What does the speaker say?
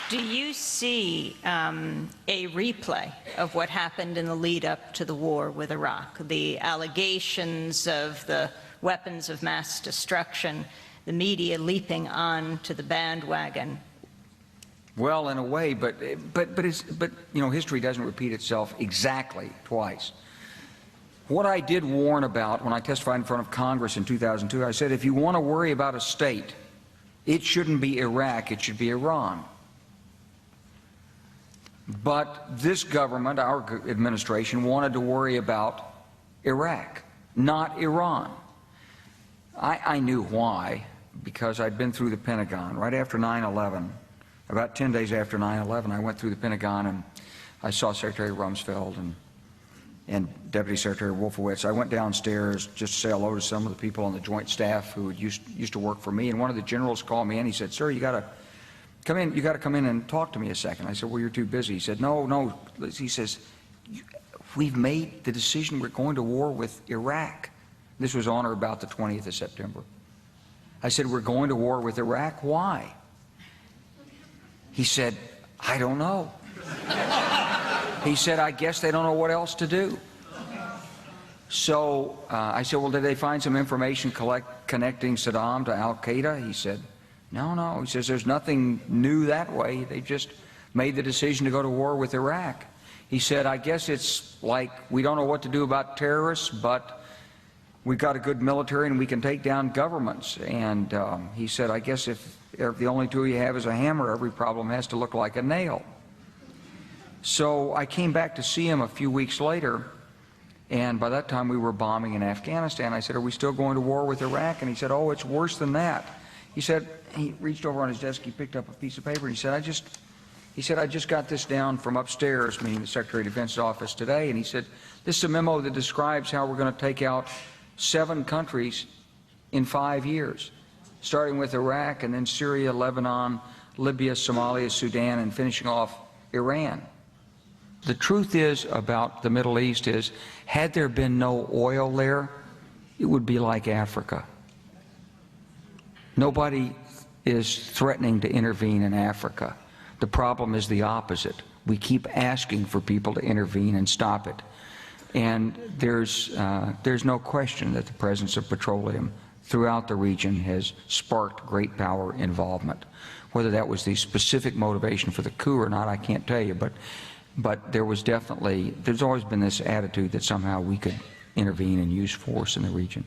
Do you see a replay of what happened in the lead up to the war with Iraq? The allegations of the weapons of mass destruction, the media leaping on to the bandwagon? Well, in a way, but you know, history doesn't repeat itself exactly twice. What I did warn about when I testified in front of Congress in 2002, I said, if you want to worry about a state, it shouldn't be Iraq, it should be Iran. But this government, our administration, wanted to worry about Iraq, not Iran. I knew why, because I'd been through the Pentagon. Right after 9/11, about 10 days after 9/11, I went through the Pentagon and I saw Secretary Rumsfeld and Deputy Secretary Wolfowitz. I went downstairs just to say hello to some of the people on the Joint Staff who used to work for me, and one of the generals called me in. He said, "Sir, you got to come in and talk to me a second." I said, "Well, you're too busy." He said, No. He says, "We've made the decision. We're going to war with Iraq." This was on or about the 20th of September. I said, "We're going to war with Iraq? Why?" He said, "I don't know." He said, "I guess they don't know what else to do." So I said, "Well, did they find some information connecting Saddam to Al-Qaeda?" He said, No. He says, "There's nothing new that way. They just made the decision to go to war with Iraq." He said, "I guess it's like we don't know what to do about terrorists, but we've got a good military and we can take down governments." And he said, "I guess if the only tool you have is a hammer, every problem has to look like a nail." So I came back to see him a few weeks later, and by that time we were bombing in Afghanistan. I said, "Are we still going to war with Iraq?" And he said, "Oh, it's worse than that." He said, he reached over on his desk, he picked up a piece of paper, and he said, I just got this down from upstairs," meaning the Secretary of Defense's office today, and he said, "This is a memo that describes how we're going to take out 7 countries in 5 years, starting with Iraq and then Syria, Lebanon, Libya, Somalia, Sudan, and finishing off Iran." The truth is about the Middle East is, had there been no oil there, it would be like Africa. Nobody is threatening to intervene in Africa. The problem is the opposite. We keep asking for people to intervene and stop it. And there's no question that the presence of petroleum throughout the region has sparked great power involvement. Whether that was the specific motivation for the coup or not, I can't tell you, but there's always been this attitude that somehow we could intervene and use force in the region.